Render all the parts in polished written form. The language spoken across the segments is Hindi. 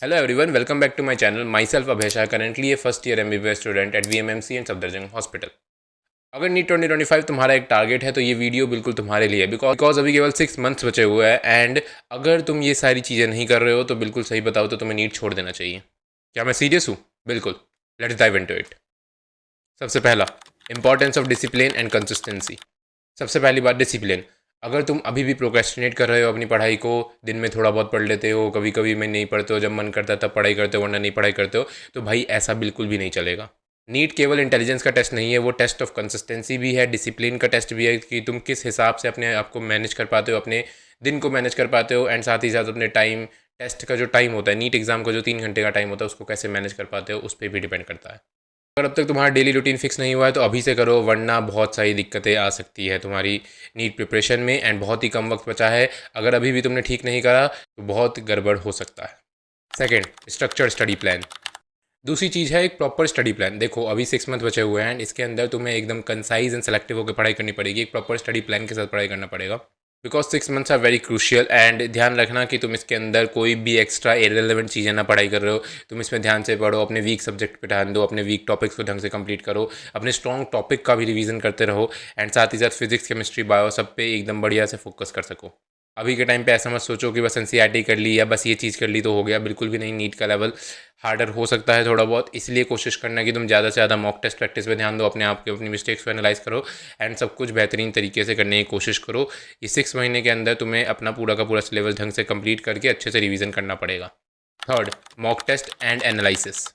Hello everyone, welcome back to my channel. Myself Abhay Shah, currently a first year MBBS student at VMMC and Safdarjung hospital. अगर नीट 2025 तुम्हारा एक टारगेट है तो ये वीडियो बिल्कुल तुम्हारे लिए है बिकॉज अभी केवल 6 मंथ्स बचे हुए हैं एंड अगर तुम ये सारी चीज़ें नहीं कर रहे हो तो बिल्कुल सही बताओ तो तुम्हें नीट छोड़ देना चाहिए। क्या मैं सीरियस हूँ? बिल्कुल। Let's dive into it. सबसे पहला, importance of discipline and consistency. सबसे पहली बात, डिसिप्लिन। अगर तुम अभी भी प्रोक्रेस्टिनेट कर रहे हो अपनी पढ़ाई को, दिन में थोड़ा बहुत पढ़ लेते हो, कभी कभी में नहीं पढ़ते हो, जब मन करता है तब पढ़ाई करते हो वरना नहीं पढ़ाई करते हो, तो भाई ऐसा बिल्कुल भी नहीं चलेगा। नीट केवल इंटेलिजेंस का टेस्ट नहीं है, वो टेस्ट ऑफ कंसिस्टेंसी भी है, डिसिप्लिन का टेस्ट भी है कि तुम किस हिसाब से अपने आप को मैनेज कर पाते हो, अपने दिन को मैनेज कर पाते हो एंड साथ ही साथ अपने टाइम, टेस्ट का जो टाइम होता है, नीट एग्जाम का जो 3 घंटे का टाइम होता है, उसको कैसे मैनेज कर पाते हो उस पर भी डिपेंड करता है। अगर अब तक तुम्हारा डेली रूटीन फिक्स नहीं हुआ है तो अभी से करो, वरना बहुत सारी दिक्कतें आ सकती है तुम्हारी नीट प्रिपरेशन में एंड बहुत ही कम वक्त बचा है। अगर अभी भी तुमने ठीक नहीं करा तो बहुत गड़बड़ हो सकता है। Second, structured study plan. दूसरी चीज़ है एक प्रॉपर स्टडी प्लान। देखो अभी 6 मंथ बचे हुए हैं एंड इसके अंदर तुम्हें एकदम कंसाइज एंड सेलेक्टिव होकर पढ़ाई करनी पड़ेगी। एक प्रॉपर स्टडी प्लान के साथ पढ़ाई करना पड़ेगा because 6 months are very crucial and ध्यान रखना कि तुम इसके अंदर कोई भी एक्स्ट्रा इरेलेवेंट चीज़ें ना पढ़ाई कर रहे हो। तुम इसमें ध्यान से पढ़ो, अपने वीक सब्जेक्ट पे ध्यान दो, अपने वीक टॉपिक्स को ढंग से कंप्लीट करो, अपने स्ट्रॉन्ग टॉपिक का भी रिवीजन करते रहो एंड साथ ही साथ फिजिक्स केमिस्ट्री बायो सब पे एकदम बढ़िया से फोकस कर सको। अभी के टाइम पे ऐसा मत सोचो कि बस एनसीईआरटी कर ली या बस ये चीज़ कर ली तो हो गया, बिल्कुल भी नहीं। नीट का लेवल हार्डर हो सकता है थोड़ा बहुत, इसलिए कोशिश करना कि तुम ज़्यादा से ज़्यादा मॉक टेस्ट प्रैक्टिस पे ध्यान दो, अपने आप के अपनी मिस्टेक्स को एनालाइज करो एंड सब कुछ बेहतरीन तरीके से करने की कोशिश करो। ये 6 महीने के अंदर तुम्हें अपना पूरा का पूरा सिलेबस ढंग से कंप्लीट करके अच्छे से रिवीजन करना पड़ेगा। Third, mock test and analysis.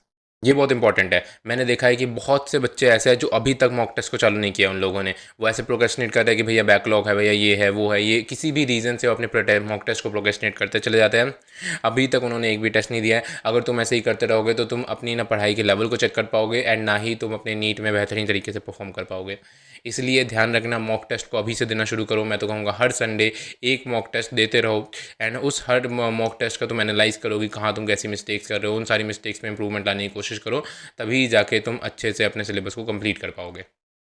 ये बहुत इंपॉर्टेंट है। मैंने देखा है कि बहुत से बच्चे ऐसे हैं जो अभी तक मॉक टेस्ट को चालू नहीं किया उन लोगों ने। वो ऐसे प्रोक्रेस्टिनेट करते हैं कि भैया बैकलॉग है, भैया ये है वो है, ये किसी भी रीज़न से वो अपने मॉक टेस्ट को प्रोक्रेस्टिनेट करते चले जाते हैं। अभी तक उन्होंने एक भी टेस्ट नहीं दिया है। अगर तुम ऐसे ही करते रहोगे तो तुम अपनी ना पढ़ाई के लेवल को चेक कर पाओगे एंड ना ही तुम अपने नीट में बेहतरीन तरीके से परफॉर्म कर पाओगे। इसलिए ध्यान रखना, मॉक टेस्ट को अभी से देना शुरू करो। मैं तो कहूँगा हर संडे एक मॉक टेस्ट देते रहो एंड उस हर मॉक टेस्ट का तुम एनालाइज करो कि कहाँ तुम कैसी मिस्टेक्स कर रहे हो, उन सारी मिस्टेक्स में इंप्रूवमेंट लाने की कोशिश करो, तभी जाके तुम अच्छे से अपने सिलेबस को कंप्लीट कर पाओगे।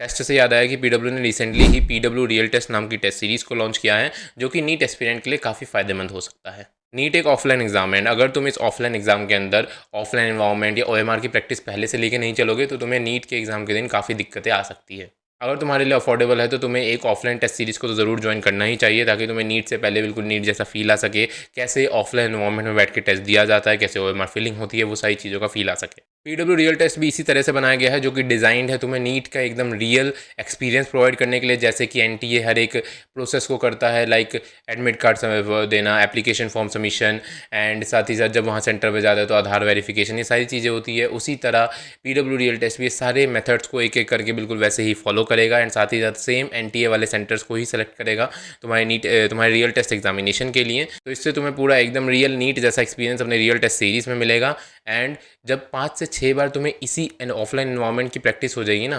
टेस्ट से याद आया कि पीडब्ल्यू ने रिसेंटली ही पीडब्ल्यू रियल टेस्ट नाम की टेस्ट सीरीज़ को लॉन्च किया है, जो कि नीट एस्पिरेंट के लिए काफ़ी फ़ायदेमंद हो सकता है। नीट एक ऑफलाइन एग्जाम है, अगर तुम इस ऑफलाइन एग्जाम के अंदर ऑफलाइन एनवायरनमेंट या ओएमआर की प्रैक्टिस पहले से लेके नहीं चलोगे तो तुम्हें नीट के एग्जाम के दिन काफ़ी दिक्कतें आ सकती है। अगर तुम्हारे लिए अफोर्डेबल है तो तुम्हें एक ऑफलाइन टेस्ट सीरीज़ को तो ज़रूर ज्वाइन करना ही चाहिए, ताकि तुम्हें नीट से पहले बिल्कुल नीट जैसा फील आ सके, कैसे ऑफलाइन एनवायरनमेंट में बैठ के टेस्ट दिया जाता है, कैसे ओएमआर फीलिंग होती है, वो सारी चीज़ों का फील आ सके। पीडब्ल्यू रियल टेस्ट भी इसी तरह से बनाया गया है, जो कि डिज़ाइंड है तुम्हें नीट का एकदम रियल एक्सपीरियंस प्रोवाइड करने के लिए, जैसे कि एनटीए हर एक प्रोसेस को करता है, लाइक एडमिट कार्ड देना, एप्लीकेशन फॉर्म सबमिशन एंड साथ ही साथ जब वहाँ सेंटर पे जाता है तो आधार वेरिफिकेशन, ये सारी चीज़ें होती है। उसी तरह पीडब्ल्यू रियल टेस्ट भी सारे मेथड्स को एक एक करके बिल्कुल वैसे ही फॉलो करेगा एंड साथ ही साथ सेम एनटीए वाले सेंटर्स को ही सेलेक्ट करेगा तुम्हारे रियल टेस्ट एग्जामिनेशन के लिए। तो इससे तुम्हें पूरा एकदम रियल नीट जैसा एक्सपीरियंस अपने रियल टेस्ट सीरीज़ में मिलेगा एंड जब 5 से 6 बार तुम्हें इसी ऑफलाइन इन्वायरमेंट की प्रैक्टिस हो जाएगी ना,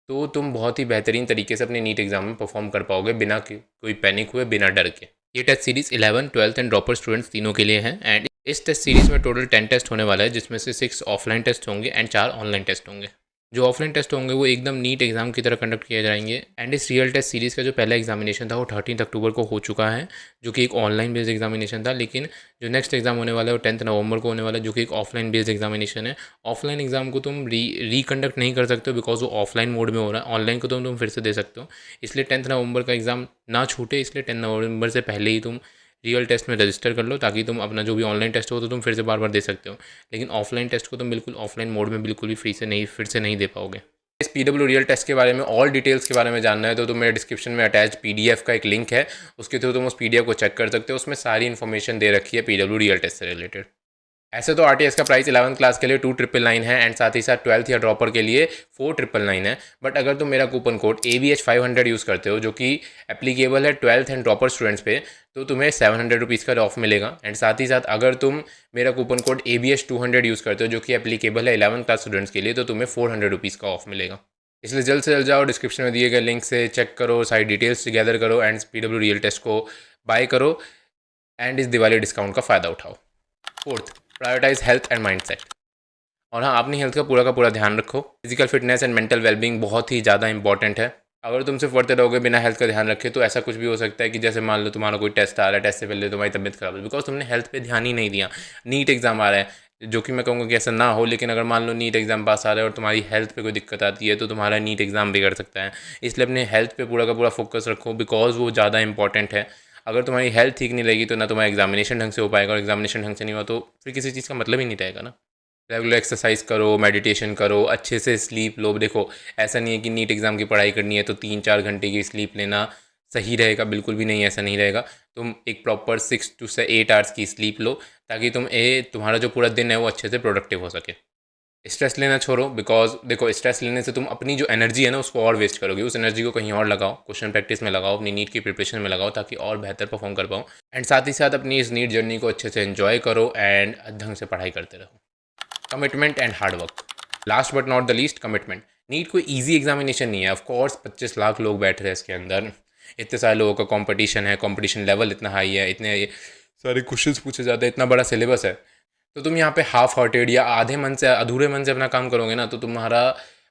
तो तुम बहुत ही बेहतरीन तरीके से अपने नीट एग्जाम में परफॉर्म कर पाओगे बिना कोई पैनिक हुए, बिना डर के। ये test series 11, 12th and dropper students तीनों के लिए है एंड इस टेस्ट सीरीज़ में टोटल 10 टेस्ट होने वाला है, जिसमें से 6 ऑफलाइन टेस्ट होंगे एंड 4 ऑनलाइन टेस्ट होंगे। जो ऑफलाइन टेस्ट होंगे वो एकदम नीट एग्जाम की तरह कंडक्ट किए जाएंगे एंड इस रियल टेस्ट सीरीज़ का जो पहला एग्जामिनेशन था वो 13 अक्टूबर को हो चुका है, जो कि एक ऑनलाइन बेस्ड एग्जामिनेशन था। लेकिन जो नेक्स्ट एग्जाम होने वाला है वो 10 नवंबर को होने वाला है, जो कि एक ऑफलाइन बेस्ड एग्जामिनेशन है। ऑफलाइन एग्जाम को तुम रिकंडक्ट नहीं कर सकते हो बिकॉज वो ऑफलाइन मोड में हो रहा है। ऑनलाइन को तुम फिर से दे सकते हो, इसलिए 10 नवंबर का एग्ज़ाम ना छूटे, इसलिए 10 नवंबर से पहले ही तुम रियल टेस्ट में रजिस्टर कर लो, ताकि तुम अपना जो भी ऑनलाइन टेस्ट हो तो तुम फिर से बार बार दे सकते हो। लेकिन ऑफलाइन टेस्ट को तुम बिल्कुल ऑफलाइन मोड में बिल्कुल भी फिर से नहीं दे पाओगे। इस पीडब्ल्यू रियल टेस्ट के बारे में ऑल डिटेल्स के बारे में जानना है तो मेरे डिस्क्रिप्शन में अटैच पीडीएफ का एक लिंक है, उसके थ्रू तुम उस पीडीएफ को चेक कर सकते हो। उसमें सारी इन्फॉर्मेशन दे रखी है पीडब्ल्यू रियल टेस्ट से रिलेटेड। ऐसे तो आरटीएस का प्राइस 11th क्लास के लिए 2999 है एंड साथ ही साथ 12th या ड्रॉपर के लिए 4999 है। बट अगर तुम मेरा कूपन कोड ABH500 यूज़ करते हो, जो कि एप्लीकेबल है 12th एंड ड्रॉपर स्टूडेंट्स पे, तो तुम्हें 700 रुपीज़ का ऑफ मिलेगा एंड साथ ही साथ अगर तुम मेरा कूपन कोड ABH200 यूज़ करते हो, जो कि एप्लीकेबल है 11th क्लास स्टूडेंट्स के लिए, तो तुम्हें 400 रुपीज़ का ऑफ मिलेगा। इसलिए जल्द से जल्द जाओ, डिस्क्रिप्शन में दिए गए लिंक से चेक करो, सारी डिटेल्स गैदर करो एंड पीडब्ल्यू रियल टेस्ट को बाय करो एंड इस दिवाली डिस्काउंट का फ़ायदा उठाओ। Fourth, prioritize health and mindset. और हाँ, अपनी हेल्थ का पूरा ध्यान रखो। Physical fitness and mental wellbeing बहुत ही ज़्यादा इंपॉर्टेंट है। अगर तुम सिर्फ पढ़ते रहोगे बिना हेल्थ का ध्यान रखे तो ऐसा कुछ भी हो सकता है कि जैसे मान लो तुम्हारा कोई टेस्ट आ रहा है, टेस्ट से पहले तुम्हारी तबीयत खराब है बिकॉज तुमने हेल्थ पे ध्यान ही नहीं दिया। नीट एग्जाम आ रहा है, जो कि मैं कहूँगा कि ऐसा ना हो, लेकिन अगर मान लो नीट एग्जाम पास आ रहा है और तुम्हारी हेल्थ पे कोई दिक्कत आती है तो तुम्हारा नीट एग्जाम बिगड़ सकता है। इसलिए अपने हेल्थ पे पूरा का पूरा फोकस रखो बिकॉज वो ज़्यादा इंपॉर्टेंट है। अगर तुम्हारी हेल्थ ठीक नहीं रहेगी तो ना तुम्हारा एग्जामिनेशन ढंग से हो पाएगा, और एग्जामिनेशन ढंग से नहीं हुआ तो फिर किसी चीज़ का मतलब ही नहीं रहेगा ना। रेगुलर एक्सरसाइज करो, मेडिटेशन करो, अच्छे से स्लीप लो। देखो ऐसा नहीं है कि नीट एग्ज़ाम की पढ़ाई करनी है तो 3-4 घंटे की स्लीप लेना सही रहेगा, बिल्कुल भी नहीं, ऐसा नहीं रहेगा। तुम एक प्रॉपर 6 to 8 आवर्स की स्लीप लो ताकि तुम्हारा जो पूरा दिन है वो अच्छे से प्रोडक्टिव हो सके। स्ट्रेस लेना छोड़ो बिकॉज देखो स्ट्रेस लेने से तुम अपनी जो एनर्जी है ना उसको और वेस्ट करोगे। उस एनर्जी को कहीं और लगाओ, क्वेश्चन प्रैक्टिस में लगाओ, अपनी नीट की प्रिपरेशन में लगाओ ताकि और बेहतर परफॉर्म कर पाओ। एंड साथ ही साथ अपनी इस नीट जर्नी को अच्छे से एंजॉय करो एंड ढंग से पढ़ाई करते रहो। Commitment and hard work. Last but not the least, commitment. NEET कोई इजी एग्जामिनेशन नहीं है। ऑफ कोर्स 25 लाख लोग बैठ रहे हैं इसके अंदर, इतने सारे लोगों का कंपटीशन है, कंपटीशन लेवल इतना हाई है, इतने सारे क्वेश्चंस पूछे जाते हैं, इतना बड़ा सिलेबस है। तो तुम यहाँ पे हाफ हार्टेड या आधे मन से, अधूरे मन से अपना काम करोगे ना तो तुम्हारा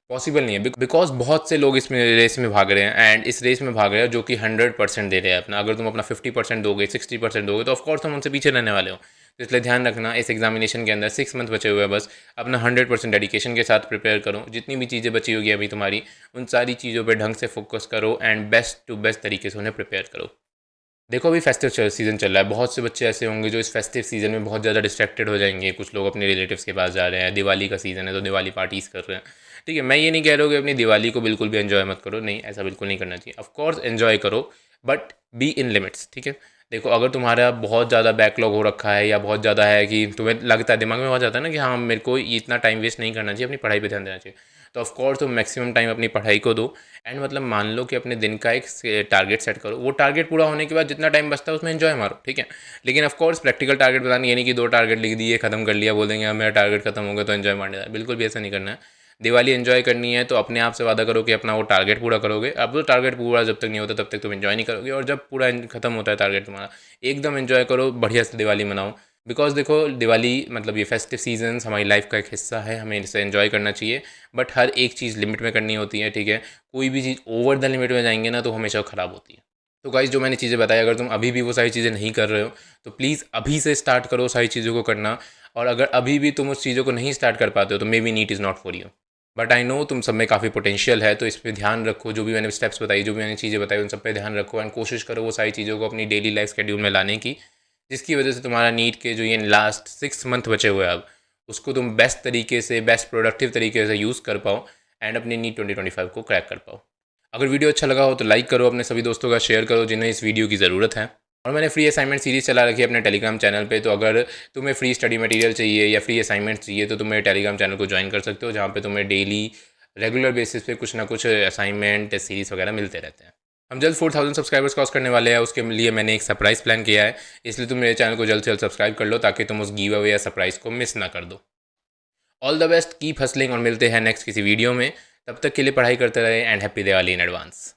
पॉसिबल नहीं है। बिकॉज बहुत से लोग इसमें रेस में भाग रहे हैं एंड इस रेस में भाग रहे हैं जो कि 100% दे रहे हैं अपना। अगर तुम अपना 50% दोगे, 60% दोगे तो ऑफकोर्स तुम उनसे पीछे रहने वाले हो। तो इसलिए ध्यान रखना इस एग्जामिनेशन के अंदर 6 मंथ बचे हुए हैं, बस अपना 100% डेडिकेशन के साथ प्रिपेयर करो। जितनी भी चीज़ें बची होगी अभी तुम्हारी, उन सारी चीज़ों पर ढंग से फोकस करो एंड बेस्ट टू बेस्ट तरीके से उन्हें प्रिपेयर करो। देखो अभी फेस्टिव सीज़न चल रहा है, बहुत से बच्चे ऐसे होंगे जो इस फेस्टिव सीज़न में बहुत ज़्यादा डिस्ट्रैक्टेड हो जाएंगे। कुछ लोग अपने रिलेटिव्स के पास जा रहे हैं, दिवाली का सीज़न है तो दिवाली पार्टीज़ कर रहे हैं। ठीक है, मैं ये नहीं कह रहा हूँ कि अपनी दिवाली को बिल्कुल भी एंजॉय मत करो, नहीं, ऐसा बिल्कुल नहीं करना चाहिए। ऑफकोर्स एंजॉय करो बट बी इन लिमिट्स। ठीक है, देखो अगर तुम्हारा बहुत ज़्यादा बैकलॉग हो रखा है या बहुत ज़्यादा है कि तुम्हें लगता है, दिमाग में हो जाता है ना कि हाँ मेरे को इतना टाइम वेस्ट नहीं करना चाहिए, अपनी पढ़ाई पर ध्यान देना चाहिए, तो ऑफकोर्स तुम मैक्सिमम टाइम अपनी पढ़ाई को दो। एंड मतलब मान लो कि अपने दिन का एक टारगेट सेट करो, वो टारगेट पूरा होने के बाद जितना टाइम बचता है उसमें एंजॉय मारो। ठीक है, लेकिन ऑफकोर्स प्रैक्टिकल टारगेट बताना, ये नहीं कि 2 टारगेट लिख दिए, खत्म कर लिया, बोल देंगे मेरा टारगेट खत्म हो गया तो एंजॉय मारने, बिल्कुल भी ऐसा नहीं करना है। दिवाली एंजॉय करनी है तो अपने आप से वादा करो कि अपना वो टारगेट पूरा करोगे। अब वो टारगेट पूरा जब तक नहीं होता तब तक तुम एंजॉय नहीं करोगे, और जब पूरा खत्म होता है टारगेट तुम्हारा, एकदम एंजॉय करो, बढ़िया से दिवाली मनाओ। बिकॉज देखो दिवाली मतलब ये फेस्टिव सीजन्स हमारी लाइफ का एक हिस्सा है, हमें इसे एंजॉय करना चाहिए, बट हर एक चीज़ लिमिट में करनी होती है। ठीक है, कोई भी चीज़ ओवर द लिमिट में जाएंगे ना तो हमेशा ख़राब होती है। तो गाइस जो मैंने चीज़ें बताई, अगर तुम अभी भी वो सारी चीज़ें नहीं कर रहे हो तो प्लीज़ अभी से स्टार्ट करो सारी चीज़ों को करना। और अगर अभी भी तुम उस चीज़ों को नहीं स्टार्ट कर पाते हो तो maybe NEET is not for you. But I know तुम सब में काफ़ी पोटेंशियल है, तो इस पर ध्यान रखो। जो भी मैंने स्टेप्स बताई, जो भी मैंने चीज़ें बताई, उन सब पे ध्यान रखो एंड कोशिश करो वो सारी चीज़ों को अपनी डेली लाइफ शेड्यूल में लाने की, जिसकी वजह से तुम्हारा नीट के जो ये लास्ट 6 मंथ बचे हुए हैं अब, उसको तुम बेस्ट तरीके से, बेस्ट प्रोडक्टिव तरीके से यूज़ कर पाओ एंड अपने नीट 2025 को क्रैक कर पाओ। अगर वीडियो अच्छा लगा हो तो लाइक करो, अपने सभी दोस्तों का शेयर करो जिन्हें इस वीडियो की ज़रूरत है। और मैंने फ्री असाइनमेंट सीरीज़ चला रखी है अपने टेलीग्राम चैनल पे, तो अगर तुम्हें फ्री स्टडी मटेरियल चाहिए या फ्री असाइनमेंट चाहिए तो तुम मेरे टेलीग्राम चैनल को ज्वाइन कर सकते हो, जहाँ पे तुम्हें डेली रेगुलर बेसिस पे कुछ ना कुछ असाइनमेंट सीरीज़ वगैरह मिलते रहते हैं। हम जल्द 4000 सब्सक्राइबर्स क्रॉस करने वाले हैं, उसके लिए मैंने एक सरप्राइज़ प्लान किया है, इसलिए तुम मेरे चैनल को जल्द से जल्द सब्सक्राइब कर लो ताकि तुम उस गिव अवे या सरप्राइज़ को मिस ना कर दो। All the best, keep hustling, और मिलते हैं नेक्स्ट किसी वीडियो में। तब तक के लिए पढ़ाई करते रहे and happy Diwali in advance.